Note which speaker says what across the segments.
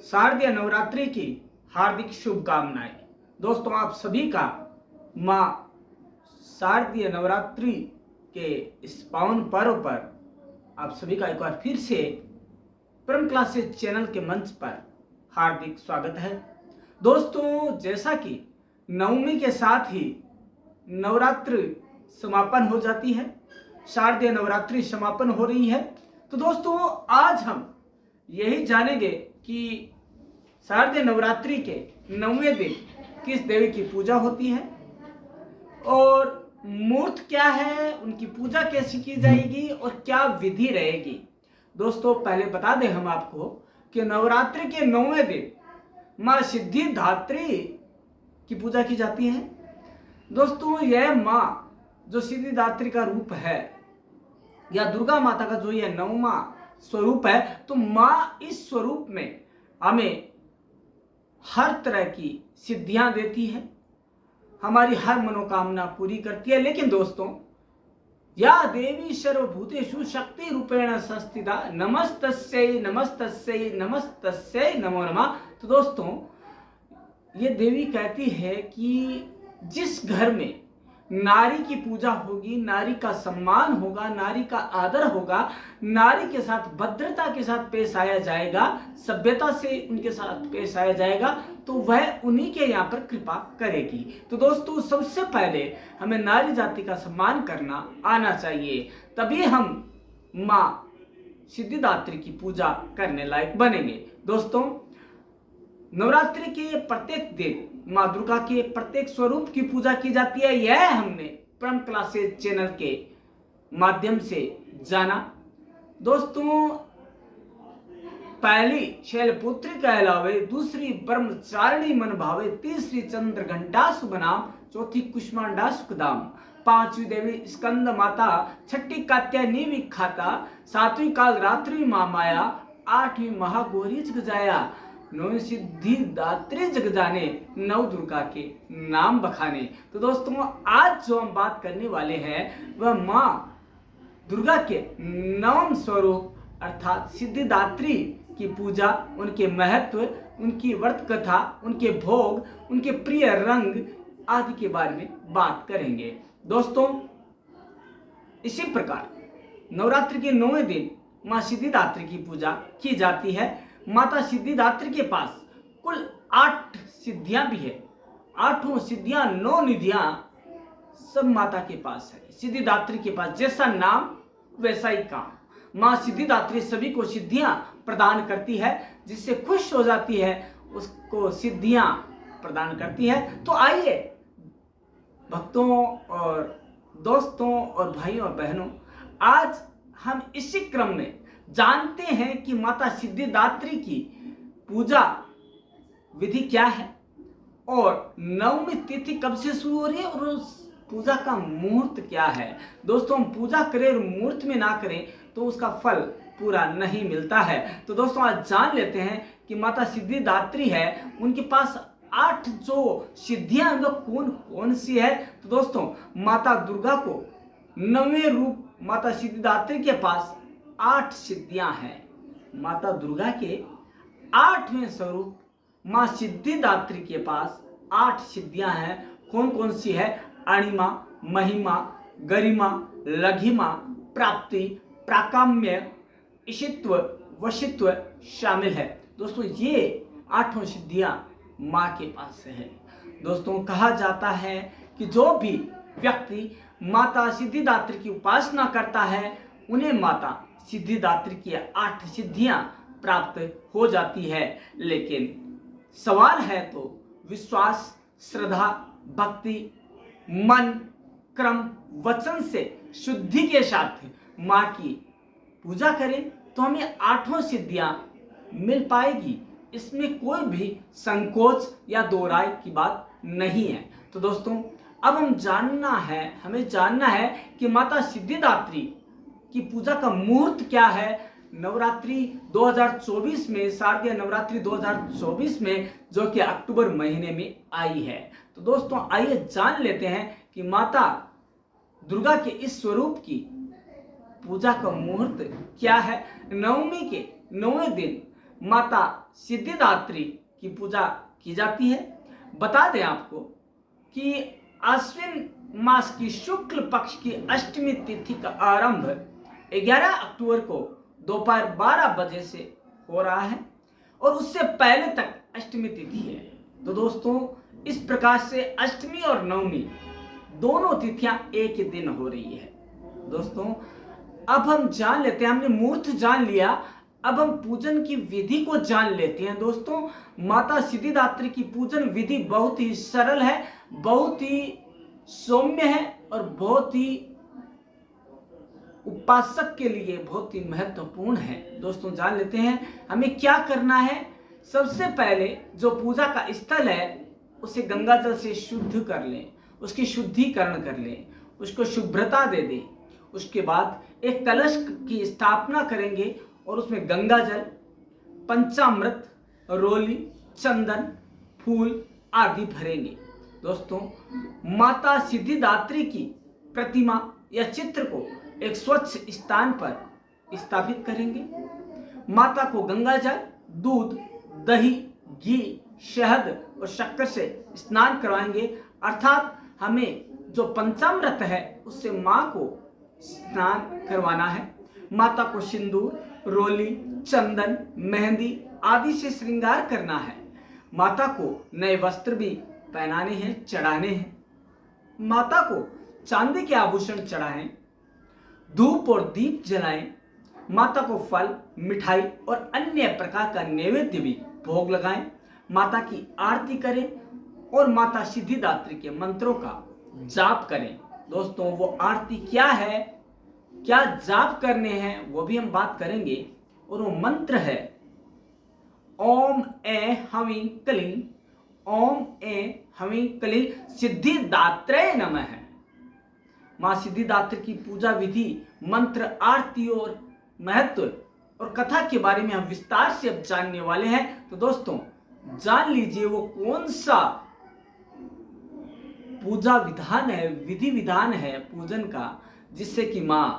Speaker 1: शारदीय नवरात्रि की हार्दिक शुभकामनाएं। दोस्तों, आप सभी का माँ शारदीय नवरात्रि के इस पावन पर्व पर आप सभी का एक बार फिर से परम क्लासेस चैनल के मंच पर हार्दिक स्वागत है। दोस्तों, जैसा कि नवमी के साथ ही नवरात्रि समापन हो जाती है, शारदीय नवरात्रि समापन हो रही है, तो दोस्तों आज हम यही जानेंगे कि शारदीय नवरात्रि के 9वें दिन किस देवी की पूजा होती है और मूर्त क्या है, उनकी पूजा कैसे की जाएगी और क्या विधि रहेगी। दोस्तों, पहले बता दें हम आपको कि नवरात्रि के 9वें दिन माँ सिद्धिदात्री की पूजा की जाती है। दोस्तों, यह माँ जो सिद्धिदात्री का रूप है या दुर्गा माता का जो यह 9वां स्वरूप है, तो माँ इस स्वरूप में हमें हर तरह की सिद्धियां देती है, हमारी हर मनोकामना पूरी करती है। लेकिन दोस्तों, या देवी सर्वभूतेषु शक्ति रूपेण संस्थिता नमस्तस्यै नमस्तस्यै नमस्तस्यै नमो नमः। तो दोस्तों, ये देवी कहती है कि जिस घर में नारी की पूजा होगी, नारी का सम्मान होगा, नारी का आदर होगा, नारी के साथ भद्रता के साथ पेश आया जाएगा, सभ्यता से उनके साथ पेश आया जाएगा, तो वह उन्हीं के यहाँ पर कृपा करेगी। तो दोस्तों, सबसे पहले हमें नारी जाति का सम्मान करना आना चाहिए, तभी हम माँ सिद्धिदात्री की पूजा करने लायक बनेंगे। दोस्तों, नवरात्रि के प्रत्येक दिन माँ दुर्गा के प्रत्येक स्वरूप की पूजा की जाती है, यह हमने परम क्लासेस चैनल के माध्यम से जाना। दोस्तों, पहली शैलपुत्री कहलावे, दूसरी ब्रह्मचारिणी मन भावे, तीसरी चंद्र घंटा शुभ नाम, चौथी कुष्मांडा सुखदाम, पांचवी देवी स्कंद माता, छठी कात्यायनी विख्याता, सातवीं काल रात्रि माँ माया, आठवीं महागौरी जगजाया, 9 सिद्धिदात्री जग जाने, 9 दुर्गा के नाम बखाने। तो दोस्तों, आज जो हम बात करने वाले हैं वह माँ दुर्गा के 9वें स्वरूप अर्थात सिद्धिदात्री की पूजा, उनके महत्व, उनकी व्रत कथा, उनके भोग, उनके प्रिय रंग आदि के बारे में बात करेंगे। दोस्तों, इसी प्रकार नवरात्रि के 9वें दिन माँ सिद्धिदात्री की पूजा की जाती है। माता सिद्धिदात्री के पास कुल 8 सिद्धियां भी है। 8 सिद्धियां, 9 निधियां सब माता के पास है। सिद्धिदात्री के पास जैसा नाम वैसा ही काम। माँ सिद्धिदात्री सभी को सिद्धियां प्रदान करती है, जिससे खुश हो जाती है उसको सिद्धियां प्रदान करती है। तो आइए भक्तों और दोस्तों और भाइयों और बहनों, आज हम इसी क्रम में जानते हैं कि माता सिद्धिदात्री की पूजा विधि क्या है और 9वीं तिथि कब से शुरू हो रही है और उस पूजा का मुहूर्त क्या है। दोस्तों, हम पूजा करें और मुहूर्त में ना करें तो उसका फल पूरा नहीं मिलता है। तो दोस्तों, आज जान लेते हैं कि माता सिद्धिदात्री है, उनके पास 8 जो सिद्धियां वो कौन कौन सी है। तो दोस्तों, माता दुर्गा को 9वें रूप माता सिद्धिदात्री के पास 8 सिद्धियां हैं। माता दुर्गा के 8वें स्वरूप माँ सिद्धिदात्री के पास 8 सिद्धियां हैं। कौन कौन सी है? अणिमा, महिमा, गरिमा, लघिमा, प्राप्ति, प्राकाम्य, ईशित्व, वशित्व शामिल है। दोस्तों, ये 8 सिद्धियां माँ के पास है। दोस्तों, कहा जाता है कि जो भी व्यक्ति माता सिद्धिदात्री की उपासना करता है, उन्हें माता सिद्धिदात्री की 8 सिद्धियां प्राप्त हो जाती है। लेकिन सवाल है तो विश्वास, श्रद्धा, भक्ति, मन, क्रम, वचन से शुद्धि के साथ माँ की पूजा करें तो हमें 8 सिद्धियां मिल पाएगी। इसमें कोई भी संकोच या दो राय की बात नहीं है। तो दोस्तों, अब हमें जानना है कि माता सिद्धिदात्री की पूजा का मुहूर्त क्या है। नवरात्रि 2024 में, शारदीय नवरात्रि 2024 में, जो कि अक्टूबर महीने में आई है। तो दोस्तों, आइए जान लेते हैं कि माता दुर्गा के इस स्वरूप की पूजा का मुहूर्त क्या है। नवमी के 9वें दिन माता सिद्धिदात्री की पूजा की जाती है। बता दें आपको कि आश्विन मास की शुक्ल पक्ष की अष्टमी तिथि का आरंभ 11 अक्टूबर को दोपहर 12 बजे से हो रहा है और उससे पहले तक अष्टमी तिथि है। तो दोस्तों, इस प्रकार से अष्टमी और नवमी दोनों तिथियां एक ही दिन हो रही है। दोस्तों, अब हम जान लेते हैं, हमने मुहूर्त जान लिया, अब हम पूजन की विधि को जान लेते हैं। दोस्तों, माता सिद्धिदात्री की पूजन विधि बहुत ही सरल है, बहुत ही सौम्य है और बहुत ही उपासक के लिए बहुत ही महत्वपूर्ण है। दोस्तों, जान लेते हैं हमें क्या करना है। सबसे पहले जो पूजा का स्थल है उसे गंगा जल से शुद्ध कर लें, उसकी शुद्धिकरण कर लें, उसको शुभ्रता दे दें। उसके बाद एक कलश की स्थापना करेंगे और उसमें गंगा जल, पंचामृत, रोली, चंदन, फूल आदि भरेंगे। दोस्तों, माता सिद्धिदात्री की प्रतिमा या चित्र को एक स्वच्छ स्थान पर स्थापित करेंगे। माता को गंगा जल, दूध, दही, घी, शहद और शक्कर से स्नान करवाएंगे, अर्थात हमें जो पंचामृत है उससे माँ को स्नान करवाना है। माता को सिंदूर, रोली, चंदन, मेहंदी आदि से श्रृंगार करना है। माता को नए वस्त्र भी पहनाने हैं, चढ़ाने हैं। माता को चांदी के आभूषण चढ़ाएं, धूप और दीप जलाएं। माता को फल, मिठाई और अन्य प्रकार का नैवेद्य भी भोग लगाएं। माता की आरती करें और माता सिद्धिदात्री के मंत्रों का जाप करें। दोस्तों, वो आरती क्या है, क्या जाप करने हैं, वो भी हम बात करेंगे। और वो मंत्र है ओम ए हवीं क्लीं, ओम ए हवीं क्लीं सिद्धिदात्रे नमः। मां सिद्धिदात्री की पूजा विधि, मंत्र, आरती और महत्व और कथा के बारे में हम विस्तार से अब जानने वाले हैं। तो दोस्तों, जान लीजिए वो कौन सा पूजा विधान है, विधि विधान है पूजन का, जिससे कि मां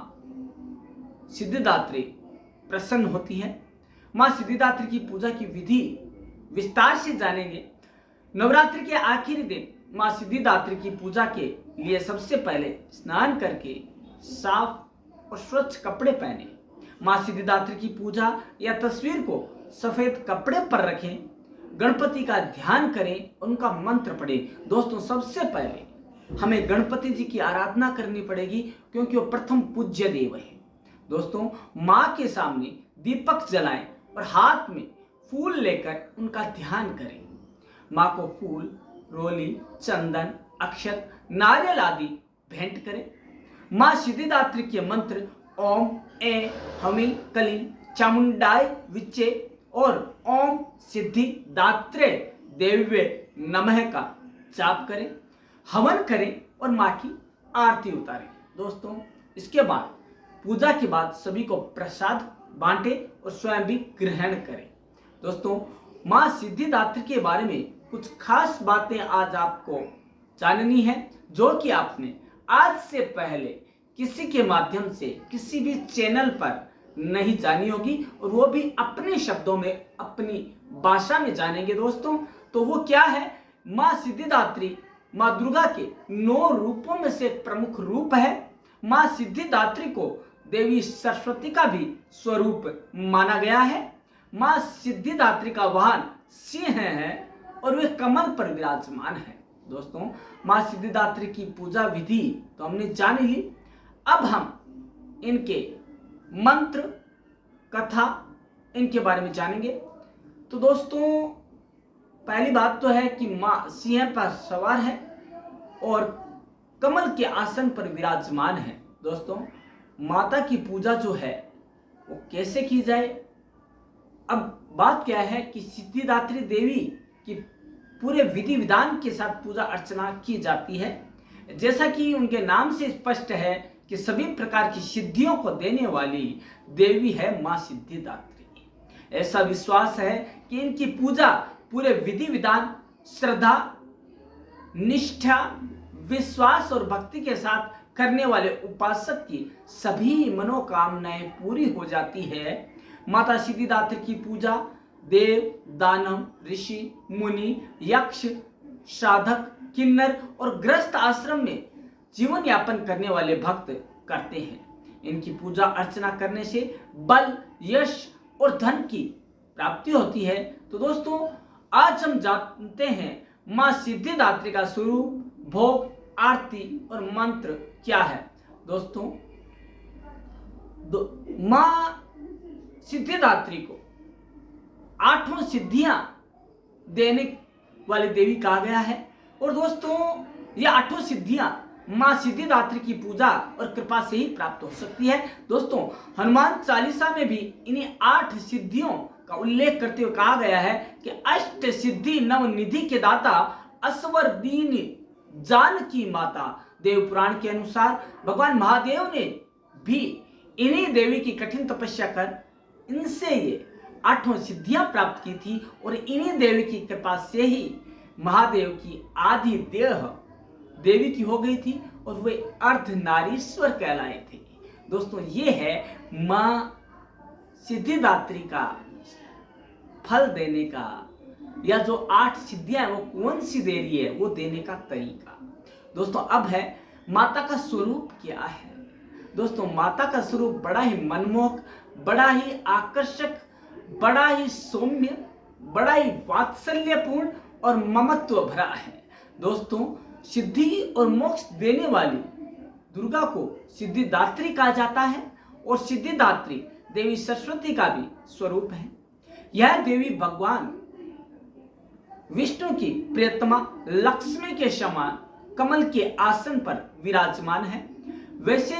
Speaker 1: सिद्धिदात्री प्रसन्न होती है। मां सिद्धिदात्री की पूजा की विधि विस्तार से जानेंगे। नवरात्रि के आखिरी दिन मां सिद्धिदात्री की पूजा के लिए सबसे पहले स्नान करके साफ और स्वच्छ कपड़े पहने। मां सिद्धिदात्री की पूजा या तस्वीर को सफेद कपड़े पर रखें, गणपति का ध्यान करें, उनका मंत्र पढ़ें। दोस्तों, सबसे पहले हमें गणपति जी की आराधना करनी पड़ेगी क्योंकि वो प्रथम पूज्य देव है। दोस्तों, मां के सामने दीपक जलाएं और हाथ में फूल लेकर उनका ध्यान करें। मां को फूल, रोली, चंदन, अक्षत, नारियल आदि भेंट करें। मां सिद्धिदात्री के मंत्र ओम ए हवीं क्लीं चामुंडाय विच्चे और ओम सिद्धिदात्रे देव्ये नमः का जाप करें, हवन करें और मां की आरती उतारें। दोस्तों, इसके बाद पूजा के बाद सभी को प्रसाद बांटे और स्वयं भी ग्रहण करें। दोस्तों, मां सिद्धिदात्री के बारे में कुछ खास बातें आज आपको जाननी है जो कि आपने आज से पहले किसी के माध्यम से किसी भी चैनल पर नहीं जानी होगी, और वो भी अपने शब्दों में, अपनी भाषा में जानेंगे। दोस्तों, तो वो क्या है? मां सिद्धिदात्री मां दुर्गा के 9 रूपों में से एक प्रमुख रूप है। मां सिद्धिदात्री को देवी सरस्वती का भी स्वरूप माना गया है। मां सिद्धिदात्री का वाहन सिंह है और वे कमल पर विराजमान है। दोस्तों, मां सिद्धिदात्री की पूजा विधि तो हमने जान ली। अब हम इनके मंत्र, कथा, इनके बारे में जानेंगे। तो दोस्तों, पहली बात तो है कि मां सिंह पर सवार है और कमल के आसन पर विराजमान है। दोस्तों, माता की पूजा जो है वो कैसे की जाए? अब बात क्या है कि सिद्धिदात्री देवी की पूरे विधि विधान के साथ पूजा अर्चना की जाती है। जैसा कि उनके नाम से स्पष्ट है कि सभी प्रकार की सिद्धियों को देने वाली देवी है मां सिद्धिदात्री। ऐसा विश्वास है कि इनकी पूजा पूरे विधि विधान, श्रद्धा, निष्ठा, विश्वास और भक्ति के साथ करने वाले उपासक की सभी मनोकामनाएं पूरी हो जाती है। माता सिद्धिदात्री की पूजा देव, दानव, ऋषि, मुनि, यक्ष, साधक, किन्नर और गृहस्थ आश्रम में जीवन यापन करने वाले भक्त करते हैं। इनकी पूजा अर्चना करने से बल, यश और धन की प्राप्ति होती है। तो दोस्तों, आज हम जानते हैं मां सिद्धिदात्री का स्वरूप, भोग, आरती और मंत्र क्या है। दोस्तों, मां सिद्धिदात्री को 8 सिद्धियां देने वाली देवी कहा गया है। और दोस्तों, ये 8 सिद्धियां मां सिद्धिदात्री की पूजा और कृपा से ही प्राप्त हो सकती है। दोस्तों, हनुमान चालीसा में भी इन्हीं 8 सिद्धियों का उल्लेख करते हुए कहा गया है कि अष्ट सिद्धि नव निधि के दाता, असवर दीन जानकी माता। देव पुराण के अनुसार भगवान महादेव ने भी इन्हीं देवी की कठिन तपस्या कर इनसे ये 8 सिद्धियां प्राप्त की थी और इन्हीं देवी की कृपा से ही महादेव की आदि देह देवी की हो गई थी और वे अर्धनारीश्वर कहलाए थे। दोस्तों, ये है मां सिद्धिदात्री का फल देने का, या जो 8 सिद्धियां वो कौन सी दे रही है वो देने का तरीका। दोस्तों, अब है माता का स्वरूप क्या है। दोस्तों, माता का स्वरूप बड़ा ही मनमोहक, बड़ा ही आकर्षक, बड़ा ही सौम्य, बड़ा ही वात्सल्यपूर्ण और ममत्व भरा है। दोस्तों, सिद्धि और मोक्ष देने वाली दुर्गा को सिद्धिदात्री कहा जाता है और सिद्धिदात्री देवी सरस्वती का भी स्वरूप है। यह देवी भगवान विष्णु की प्रियतमा लक्ष्मी के समान कमल के आसन पर विराजमान है। वैसे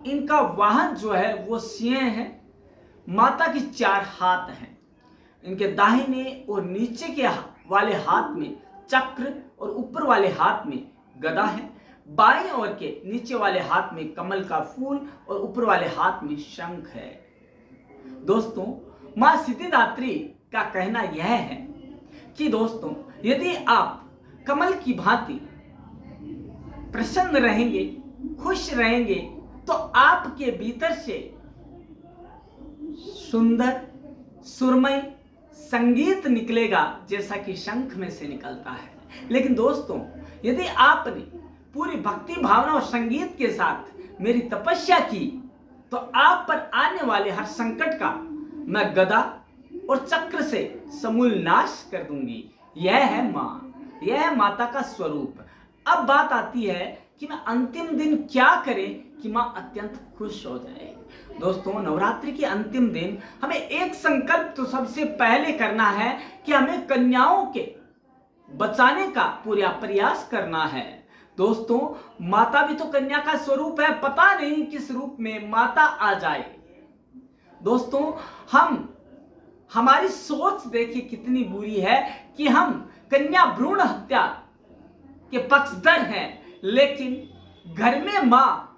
Speaker 1: इनका वाहन जो है वो सिंह है। माता की 4 हाथ हैं। इनके दाहिने और नीचे के वाले हाथ में चक्र और ऊपर वाले हाथ में गदा है। बाएं ओर के नीचे वाले हाथ में कमल का फूल और ऊपर वाले हाथ में शंख है। दोस्तों, मां सिद्धिदात्री का कहना यह है कि दोस्तों, यदि आप कमल की भांति प्रसन्न रहेंगे, खुश रहेंगे, तो आपके भीतर से सुंदर सुरमई संगीत निकलेगा, जैसा कि शंख में से निकलता है। लेकिन दोस्तों, यदि आपने पूरी भक्ति भावना और संगीत के साथ मेरी तपस्या की, तो आप पर आने वाले हर संकट का मैं गदा और चक्र से समूल नाश कर दूंगी। यह है मां, यह है माता का स्वरूप। अब बात आती है कि मैं अंतिम दिन क्या करें कि मां अत्यंत खुश हो जाए। दोस्तों, नवरात्रि के अंतिम दिन हमें एक संकल्प तो सबसे पहले करना है कि हमें कन्याओं के बचाने का पूरा प्रयास करना है। दोस्तों, माता भी तो कन्या का स्वरूप है, पता नहीं किस रूप में माता आ जाए। दोस्तों, हमारी सोच देखिए कितनी बुरी है कि हम कन्या भ्रूण हत्या के पक्षधर हैं, लेकिन घर में मां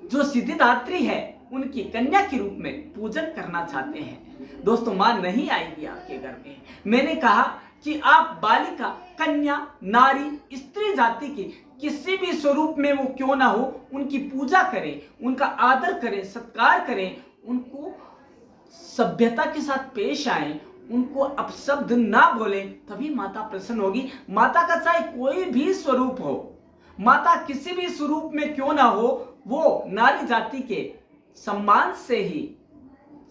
Speaker 1: जो सिद्धिदात्री है उनकी कन्या के रूप में पूजन करना चाहते हैं। दोस्तों, मां नहीं आएगी आपके घर में। मैंने कहा कि आप बालिका, कन्या, नारी, स्त्री जाति की किसी भी स्वरूप में वो क्यों ना हो, उनकी पूजा करें, उनका आदर करें, सत्कार करें, उनको सभ्यता के साथ पेश आए, उनको अपशब्द ना बोले, तभी माता प्रसन्न होगी। माता का चाहे कोई भी स्वरूप हो, माता किसी भी स्वरूप में क्यों ना हो, वो नारी जाति के सम्मान से ही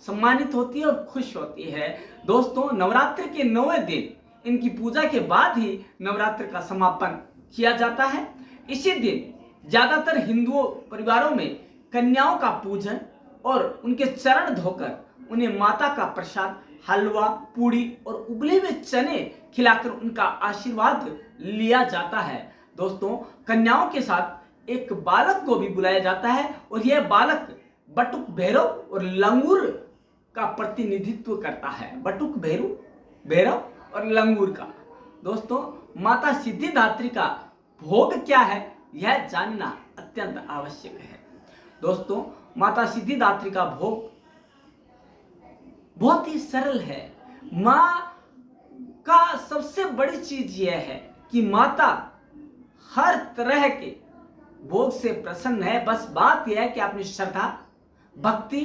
Speaker 1: सम्मानित होती है और खुश होती है। दोस्तों, नवरात्रि के 9वें दिन इनकी पूजा के बाद ही नवरात्र का समापन किया जाता है। इसी दिन ज्यादातर हिंदुओं परिवारों में कन्याओं का पूजन और उनके चरण धोकर उन्हें माता का प्रसाद हलवा, पूड़ी और उबले हुए चने खिलाकर उनका आशीर्वाद लिया जाता है। दोस्तों, कन्याओं के साथ एक बालक को भी बुलाया जाता है और यह बालक बटुक भैरव और लंगूर का प्रतिनिधित्व करता है। बटुक भैरव और लंगूर का। दोस्तों, माता सिद्धिदात्री का भोग क्या है यह जानना अत्यंत आवश्यक है। दोस्तों, माता सिद्धिदात्री का भोग बहुत ही सरल है। मां का सबसे बड़ी चीज यह है कि माता हर तरह के भोग से प्रसन्न है। बस बात यह है कि आपने श्रद्धा, भक्ति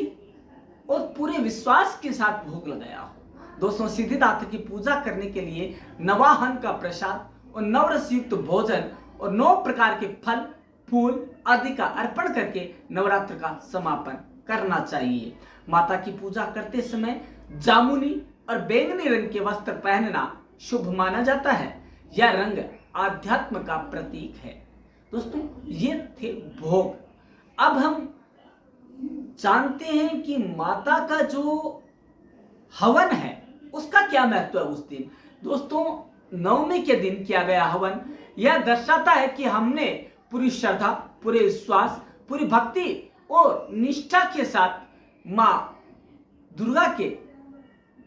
Speaker 1: और पूरे विश्वास के साथ भोग लगाया हो। दोस्तों सिद्धिदात्री की पूजा करने के लिए नवाहन का प्रसाद और नवरस युक्त भोजन और 9 प्रकार के फल फूल आदि का अर्पण करके नवरात्र का समापन करना चाहिए। माता की पूजा करते समय जामुनी और बैंगनी रंग के वस्त्र पहनना शुभ माना जाता है। यह रंग आध्यात्म का प्रतीक है। दोस्तों ये थे भोग। अब हम जानते हैं कि माता का जो हवन है उसका क्या महत्व है उस दिन। दोस्तों नवमी के दिन किया गया हवन यह दर्शाता है कि हमने पूरी श्रद्धा, पूरे विश्वास, पूरी भक्ति और निष्ठा के साथ माँ दुर्गा के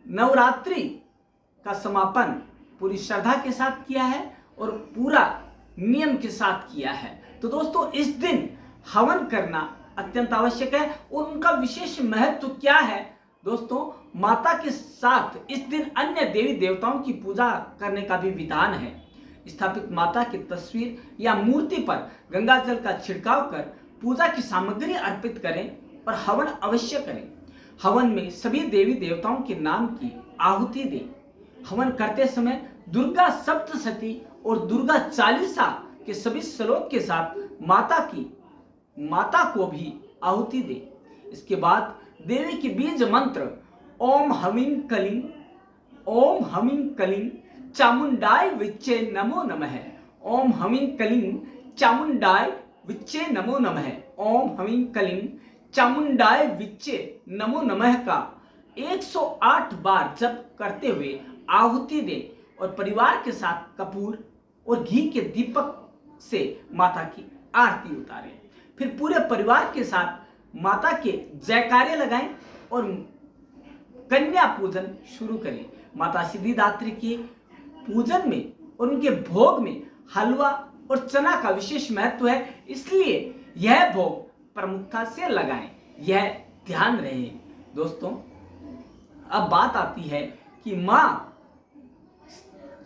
Speaker 1: नवरात्रि का समापन पूरी श्रद्धा के साथ किया है और पूरा नियम के साथ किया है। तो दोस्तों इस दिन हवन करना अत्यंत आवश्यक है। और उनका विशेष महत्व क्या है दोस्तों, माता के साथ इस दिन अन्य देवी देवताओं की पूजा करने का भी विधान है। स्थापित माता की तस्वीर या मूर्ति पर गंगा जल का छिड़काव कर पूजा की सामग्री अर्पित करें और हवन अवश्य करें। हवन में सभी देवी देवताओं के नाम की आहुति दें। हवन करते समय दुर्गा सप्तशती और दुर्गा चालीसा के सभी श्लोक के साथ माता को भी आहुति दे। इसके बाद देवी की बीज मंत्र ओम हमीं कलीं चामुंडाय विच्चे नमो नमः, ओम हमीं कलीं चामुंडाय विच्चे नमो नमः, ओम हमीं कलीं चामुंडाय विच्चे नमो नमः का 108 बार जप करते हुए आहुति दे और परिवार के साथ कपूर और घी के दीपक से माता की आरती उतारें। फिर पूरे परिवार के साथ माता के जयकारे लगाएं और कन्या पूजन शुरू करें। माता सिद्धिदात्री के पूजन में और उनके भोग में हलवा और चना का विशेष महत्व है, इसलिए यह भोग प्रमुखता से लगाएं, यह ध्यान रहे। दोस्तों अब बात आती है कि माँ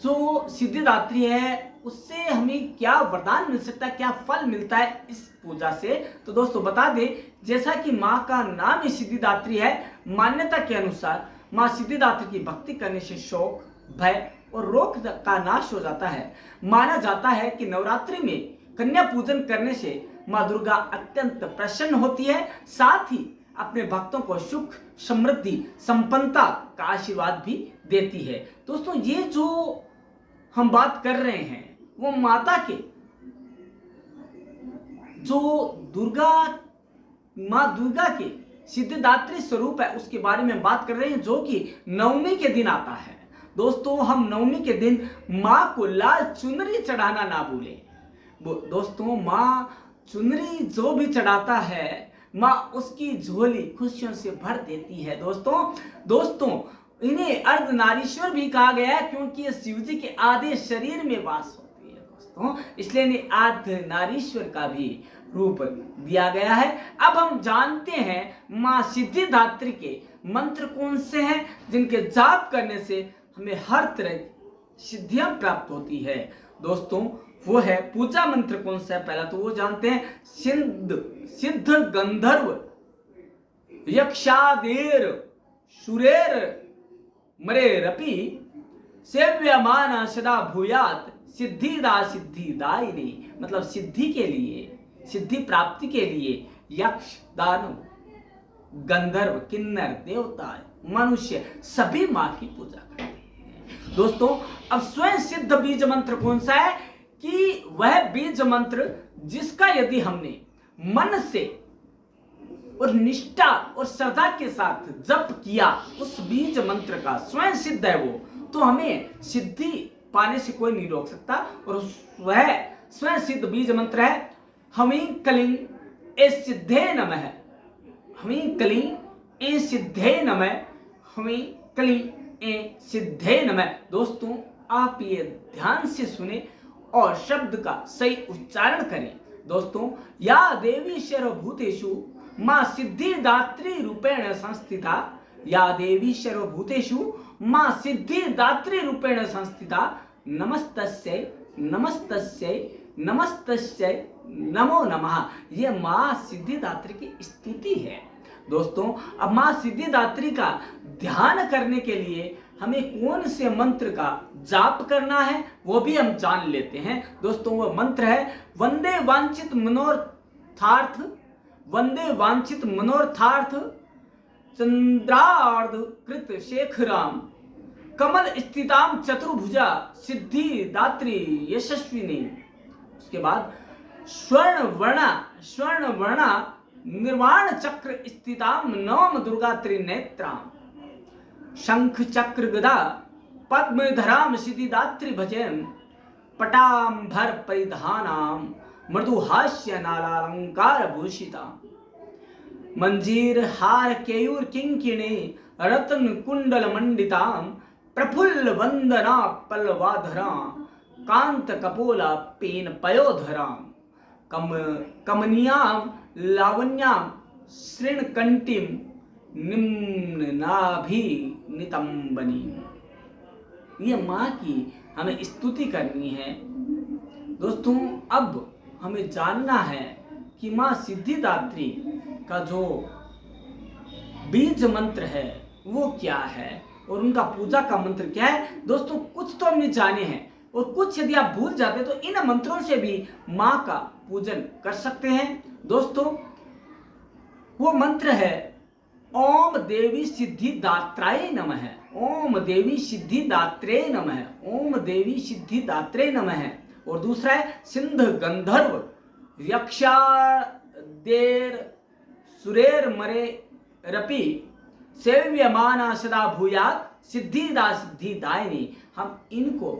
Speaker 1: जो सिद्धिदात्री है उससे हमें क्या वरदान मिल सकता है, क्या फल मिलता है इस पूजा से। तो दोस्तों बता दें, जैसा कि माँ का नाम ही सिद्धिदात्री है, मान्यता के अनुसार माँ सिद्धिदात्री की भक्ति करने से शोक, भय और रोग का नाश हो जाता है। माना जाता है कि नवरात्रि में कन्या पूजन करने से माँ दुर्गा अत्यंत प्रसन्न होती है, साथ ही अपने भक्तों को सुख, समृद्धि, संपन्नता का आशीर्वाद भी देती है। दोस्तों ये जो हम बात कर रहे हैं वो माता के जो माँ दुर्गा के सिद्धिदात्री स्वरूप है उसके बारे में बात कर रहे हैं, जो कि नवमी के दिन आता है। दोस्तों हम नवमी के दिन माँ को लाल चुनरी चढ़ाना ना भूलें। दोस्तों माँ चुनरी जो भी चढ़ाता है माँ उसकी झोली खुशियों से भर देती है। दोस्तों इन्हें अर्धनारीश्वर भी कहा गया है क्योंकि ये शिव जी के आधे शरीर में वास होती है दोस्तों, इसलिए इन्हें अर्धनारीश्वर का भी रूप दिया गया है। अब हम जानते हैं माँ सिद्धिदात्री के मंत्र कौन से हैं जिनके जाप करने से हमें हर तरह की सिद्धियां प्राप्त होती है। दोस्तों वो है पूजा मंत्र कौन सा है, पहला तो वो जानते हैं, सिद्ध गंधर्व यक्षादेर सुरेर मरेरपि सेव्यमाना सदा भूयात सिद्धिदा सिद्धिदायिनी। मतलब सिद्धि के लिए, सिद्धि प्राप्ति के लिए यक्ष, दानव, गंधर्व, किन्नर, देवता, मनुष्य सभी माँ की पूजा करते हैं। दोस्तों अब स्वयं सिद्ध बीज मंत्र कौन सा है कि वह बीज मंत्र जिसका यदि हमने मन से और निष्ठा और श्रद्धा के साथ जप किया, उस बीज मंत्र का स्वयं सिद्ध है वो, तो हमें सिद्धि पाने से कोई नहीं रोक सकता। और वह स्वयं सिद्ध बीज मंत्र है हमीं कलीं ए सिद्धे नमः, हमीं कलीं ए सिद्धे नमः, हमीं कलीं ए सिद्धे नमः। दोस्तों आप ये ध्यान से सुने और शब्द का सही उच्चारण करें। दोस्तों या देवी सर्वभूतेषु माँ सिद्धिदात्री रूपेण संस्थिता, या देवी सर्वभूतेषु माँ सिद्धिदात्री रूपेण संस्थिता, नमस्तस्यै नमस्तस्यै नमस्तस्यै नमो नमः। ये माँ सिद्धिदात्री की स्तुति है। दोस्तों अब माँ सिद्धिदात्री का ध्यान करने के लिए हमें कौन से मंत्र का जाप करना है वो भी हम जान लेते हैं। दोस्तों वो मंत्र है वंदे वांछित मनोरथार्थ, वंदे वांछित मनोरथार्थ चंद्रार्ध कृत शेखराम कमल स्थिताम चतुर्भुजा सिद्धि दात्री यशस्विनी। उसके बाद स्वर्ण वर्णा निर्वाण चक्र स्थिताम नवम दुर्गा त्रिनेत्राम शंख चक्र गदा पद्मधराम सिद्धिदात्री भजन पटाम्भर परिधानाम मृदुहास्य नालालंकार भूषिता मंजीर हार केयूर किंकिणी रत्न कुंडल मंडिताम प्रफुल्ल वंदना पल्लवाधरा कांत कपोला पेन पयोधराम कमनियाम लावण्याम श्रृणकंटिम निम्न नाभि नितंबनी। ये माँ की हमें स्तुति करनी है। दोस्तों अब हमें जानना है कि माँ सिद्धिदात्री का जो बीज मंत्र है वो क्या है और उनका पूजा का मंत्र क्या है। दोस्तों कुछ तो हमने जाने हैं और कुछ यदि आप भूल जाते तो इन मंत्रों से भी माँ का पूजन कर सकते हैं। दोस्तों वो मंत्र है ओम देवी सिद्धिदात्राय नमः, ओम देवी सिद्धिदात्रे नमः, ओम देवी सिद्धिदात्रे नमः। और दूसरा है सिंध गंधर्व यक्षा देर सुरेर मरे रपि सेव्यमाना सदा भूयात सिद्धिदा सिद्धिदायिनी। हम इनको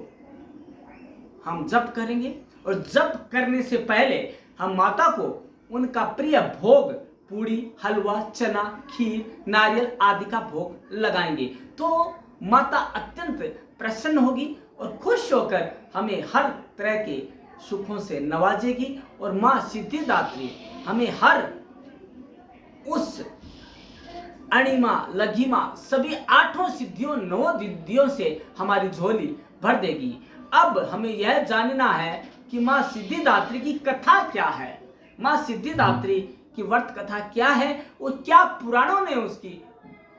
Speaker 1: हम जप करेंगे और जप करने से पहले हम माता को उनका प्रिय भोग पूड़ी हलवा चना खीर नारियल आदि का भोग लगाएंगे तो माता अत्यंत प्रसन्न होगी और खुश होकर हमें हर तरह के सुखों से नवाजेगी। और माँ सिद्धिदात्री हमें हर उस अणिमा लघिमा सभी 8 सिद्धियों 9 सिद्धियों से हमारी झोली भर देगी। अब हमें यह जानना है कि माँ सिद्धिदात्री की कथा क्या है, माँ सिद्धिदात्री की व्रत कथा क्या है और क्या पुराणों ने उसकी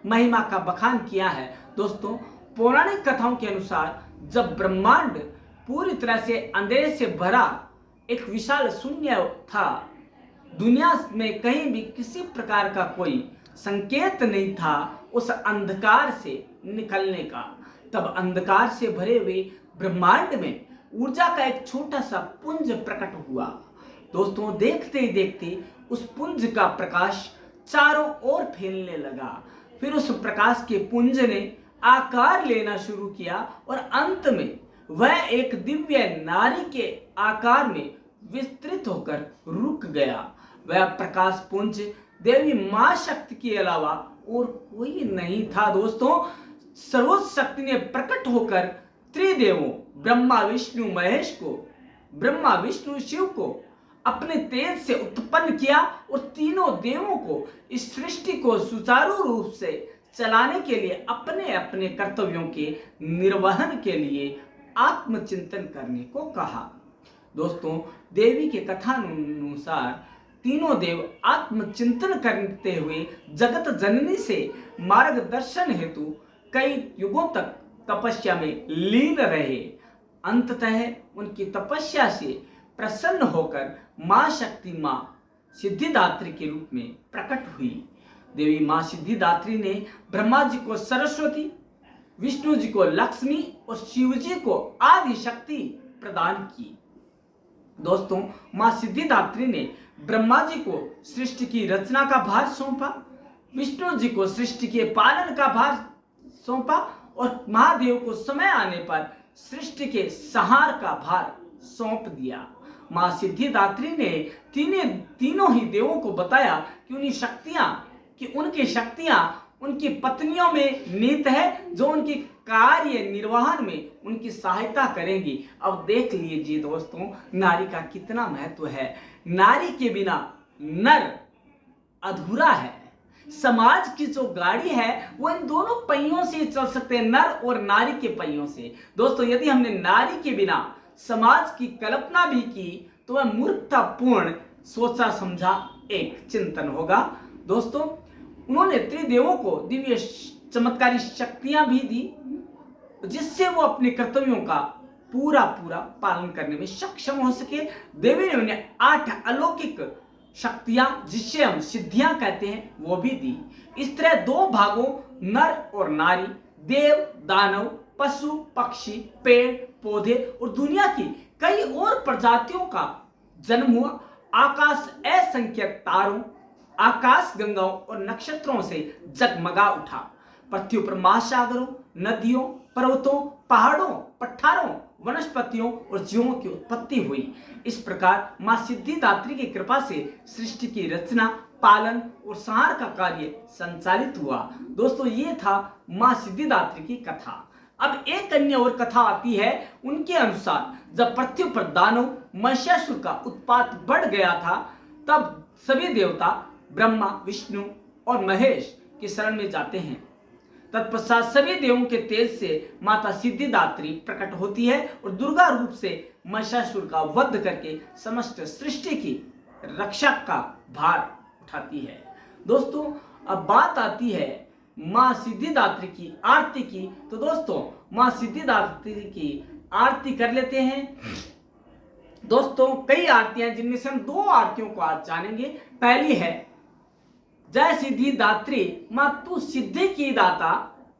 Speaker 1: महिमा का बखान किया है। दोस्तों पौराणिक कथाओं के अनुसार जब ब्रह्मांड पूरी तरह से अंधेरे से भरा एक विशाल शून्य था, दुनिया में कहीं भी किसी प्रकार का कोई संकेत नहीं था उस अंधकार से निकलने का, तब अंधकार से भरे हुए ब्रह्मांड में ऊर्जा का एक छोटा सा पुंज प्रकट हुआ। दोस्तों देखते ही देखते उस पुंज का प्रकाश चारों ओर फैलने लगा। फिर उस प्रकाश के पुंज ने आकार लेना शुरू किया और अंत में वह एक दिव्य नारी के आकार में विस्तृत होकर रुक गया। वह प्रकाश पुंज देवी मां शक्ति के अलावा और कोई नहीं था। दोस्तों सर्वोच्च शक्ति ने प्रकट होकर त्रिदेवों ब्रह्मा विष्णु महेश को, ब्रह्मा विष्णु शिव को अपने तेज से उत्पन्न किया और तीनों देवों को इस सृष्टि को सुचारू रूप से चलाने के लिए अपने अपने कर्तव्यों के निर्वहन के लिए आत्मचिंतन करने को कहा। दोस्तों देवी के कथानुसार तीनों देव आत्मचिंतन करते हुए जगत जननी से मार्गदर्शन हेतु कई युगों तक तपस्या में लीन रहे। अंततः उनकी तपस्या से प्रसन्न होकर मां शक्ति मां सिद्धिदात्री के रूप में प्रकट हुई। देवी मां सिद्धिदात्री ने ब्रह्मा जी को सरस्वती, विष्णु जी को लक्ष्मी और शिव जी को आदि शक्ति प्रदान की। दोस्तों मां सिद्धिदात्री ने ब्रह्मा जी को सृष्टि की रचना का भार सौंपा, विष्णु जी को सृष्टि के पालन का भार सौंपा और महादेव को समय आने पर सृष्टि के संहार का भार सौंप दिया। मां सिद्धिदात्री ने तीनों ही देवों को बताया कि उनकी शक्तियां उनकी पत्नियों में निहित है जो उनके कार्य निर्वहन में उनकी सहायता करेंगी। अब देख लीजिए दोस्तों नारी का कितना महत्व है। नारी के बिना नर अधूरा है। समाज की जो गाड़ी है वो इन दोनों पहियों से चल सकते हैं, नर और नारी के पहियों से। दोस्तों यदि हमने नारी के बिना समाज की कल्पना भी की तो वह मूर्खतापूर्ण सोचा समझा एक चिंतन होगा। दोस्तों उन्होंने त्रिदेवों को दिव्य चमत्कारी शक्तियां भी दी, जिससे वो अपने कर्तव्यों का पूरा पूरा पालन करने में सक्षम हो सके। देवी ने उन्हें 8 अलौकिक शक्तियां, जिससे हम सिद्धियां कहते हैं, वो भी दी। इस तरह 2 भागों, नर और नारी, देव दानव, पशु पक्षी, पेड़ पौधे और दुनिया की कई और प्रजातियों का जन्म हुआ। आकाश असंख्य तारों, आकाश गंगाओं और नक्षत्रों से जगमगा उठा। पृथ्वी पर महासागरों, नदियों, पर्वतों, पहाड़ों, पठारों, वनस्पतियों और जीवों की उत्पत्ति हुई। इस प्रकार मां सिद्धिदात्री की कृपा से सृष्टि की रचना, पालन और संहार का कार्य संचालित हुआ। दोस्तों, ये था मां सिद्धिदात्री की कथा। अब एक अन्य और कथा आती है। उनके अनुसार जब पृथ्वी पर दानव महिषासुर का उत्पात बढ़ गया था, तब सभी देवता ब्रह्मा, विष्णु और महेश की शरण में जाते हैं। तत्पश्चात सभी देवों के तेज से माता सिद्धिदात्री प्रकट होती है और दुर्गा रूप से महिषासुर का वध करके समस्त सृष्टि की रक्षा का भार उठाती है। दोस्तों, अब बात आती है मां सिद्धिदात्री की आरती की। तो दोस्तों, मां सिद्धिदात्री की आरती कर लेते हैं। दोस्तों, कई आरतियां, जिनमें से हम 2 आरतियों को आज जानेंगे। पहली है जय सिद्धिदात्री, मां तू सिद्धि की दाता,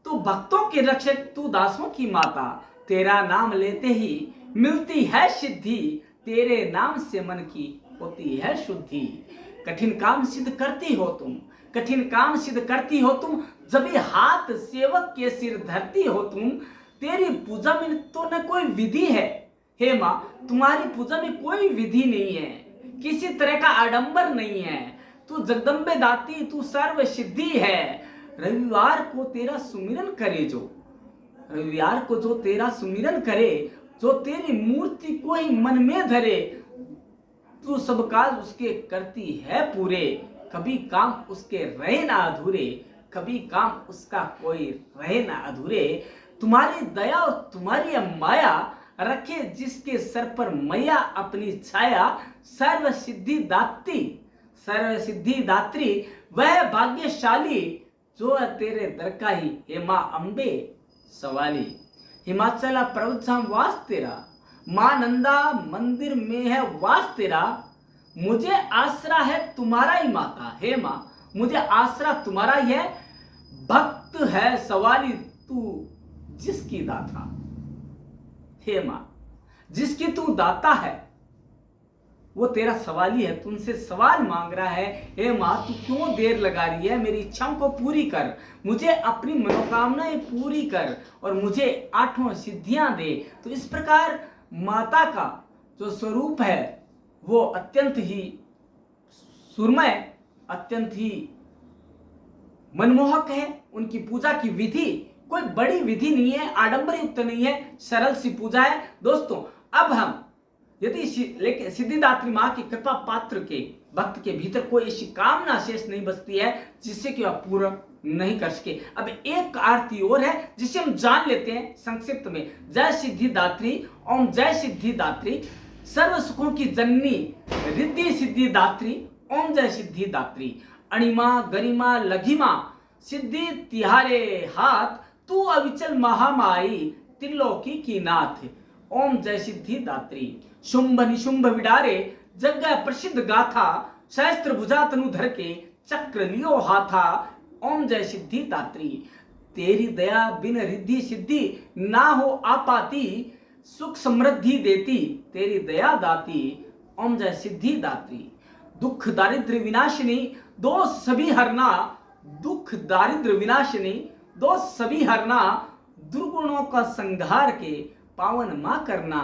Speaker 1: तू भक्तों के रक्षक, तू दासों की माता। तेरा नाम लेते ही मिलती है सिद्धि, तेरे नाम से मन की होती है शुद्धि। कठिन काम सिद्ध करती हो तुम, कठिन काम सिद्ध करती हो तुम, जब ये हाथ सेवक के सिर धरती हो तुम। तेरी पूजा में तो न कोई विधि है, हे मां तुम्हारी पूजा में कोई विधि नहीं है, किसी तरह का आडंबर नहीं है। तू जगदम्बे दाती, तू सर्व सिद्धि है। रविवार को तेरा सुमिरन करे जो, रविवार को जो तेरा सुमिरन करे, जो तेरी मूर्ति को ही मन में धरे, तू सब काज उसके करती है पूरे। कभी काम उसके रहे ना अधूरे, कभी काम उसका कोई रहे ना अधूरे। तुम्हारी दया और तुम्हारी माया, रखे जिसके सर पर मैया अपनी छाया। सर्व सिद्धि दात्री, सर्व सिद्धि दात्री वह भाग्यशाली, जो तेरे दर का ही हे मां अम्बे सवाली। हिमाचला पर्वत वास तेरा, मां नंदा मंदिर में है वास तेरा। मुझे आसरा है तुम्हारा ही माता, हे मां मुझे आसरा तुम्हारा ही है। भक्त है सवाली तू जिसकी दाता, हे मां जिसकी तू दाता है वो तेरा सवाली है, तुमसे सवाल मांग रहा है। हे मां तू क्यों देर लगा रही है, मेरी इच्छाओं को पूरी कर, मुझे अपनी मनोकामनाएं पूरी कर और मुझे 8 सिद्धियां दे। तो इस प्रकार माता का जो स्वरूप है वो अत्यंत ही सुरमय, अत्यंत ही मनमोहक है। उनकी पूजा की विधि कोई बड़ी विधि नहीं है, आडंबर युक्त नहीं है, सरल सी पूजा है। दोस्तों, अब हम यदि सिद्धिदात्री मां की कृपा पात्र के भक्त के भीतर कोई ऐसी कामना शेष नहीं बचती है जिससे कि वह पूर्ण नहीं कर सके। अब एक आरती और है जिसे हम जान लेते हैं संक्षिप्त में। जय सिद्धिदात्री, ओम जय सिद्धिदात्री, सर्व सुखों की जननी रिद्धि सिद्धिदात्री, ओम जय सिद्धिदात्री। अणिमा गरिमा लघिमा सिद्धि तिहारे हाथ, तू अविचल महामाई त्रिलोकी की नाथ, ओम जय सिद्धिदात्री। शुंभ निशुंभ विडारे जग प्रसिद्ध गाथा, सहस्त्र भुजा तनु धर के चक्र लियो हाथा, ओम जय सिद्धिदात्री। तेरी दया बिन रिद्धि सिद्धि ना हो आपाती, सुख समृद्धि देती तेरी दया दाती, ओम जय सिद्धिदात्री। दुख दारिद्र विनाशिनी दोष सभी हरना, दुख दारिद्र विनाशिनी दोष सभी हरना, दुर्गुणों का संहार के पावन मां करना,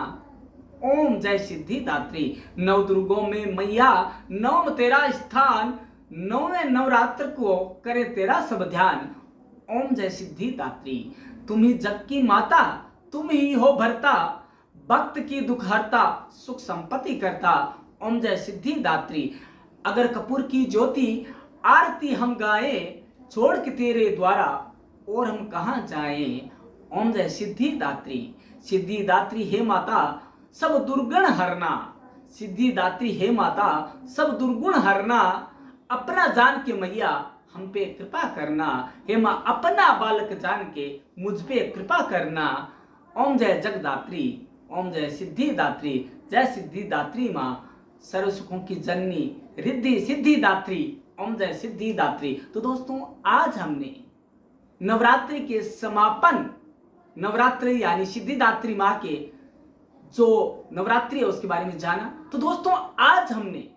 Speaker 1: ओम जय सिद्धिदात्री। नव दुर्गों में मैया नवम तेरा स्थान, नौवें नवरात्र को करे तेरा सब ध्यान, ओम जय सिद्धिदात्री। तुम ही जग की माता, तुम ही हो भरता, भक्त की दुख हरता, सुख संपत्ति करता, ओम जय सिद्धिदात्री। अगर कपूर की ज्योति आरती हम गाए, छोड़ के तेरे द्वारा और हम कहां जाएं, ओम जय सिद्धिदात्री। सिद्धिदात्री हे माता सब दुर्गुण हरना, सिद्धिदात्री हे माता सब दुर्गुण हरना, अपना जान के मैया हम पे कृपा करना। हे माँ अपना बालक जान के मुझ पे कृपा करना। ओम जय जगदात्री, ओम जय सिद्धिदात्री, जय सिद्धिदात्री माँ सर्व सुखों की जननी, रिद्धि सिद्धिदात्री, ओम जय सिद्धिदात्री। तो दोस्तों आज हमने नवरात्रि के समापन, नवरात्रि यानी सिद्धिदात्री माँ के जो नवरात्रि है उसके बारे में जाना। तो दोस्तों आज हमने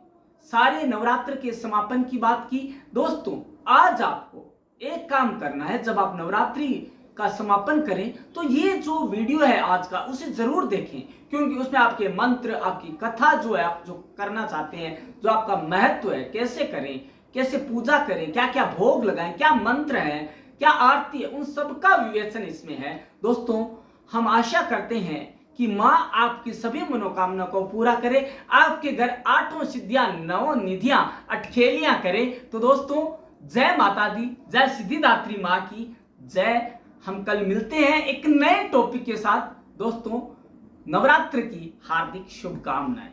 Speaker 1: सारे नवरात्र के समापन की बात की। दोस्तों आज आपको एक काम करना है, जब आप नवरात्रि का समापन करें तो ये जो वीडियो है आज का उसे जरूर देखें, क्योंकि उसमें आपके मंत्र, आपकी कथा जो है, आप जो करना चाहते हैं, जो आपका महत्व है, कैसे करें, कैसे पूजा करें, क्या क्या भोग लगाएं, क्या मंत्र है, क्या आरती है, उन सब का विवेचन इसमें है। दोस्तों हम आशा करते हैं कि माँ आपकी सभी मनोकामना को पूरा करे, आपके घर आठों सिद्धियां, नौ निधियां, अटखेलियां करे। तो दोस्तों जय माता दी, जय सिद्धिदात्री माँ की जय। हम कल मिलते हैं एक नए टॉपिक के साथ। दोस्तों नवरात्र की हार्दिक शुभकामनाएं।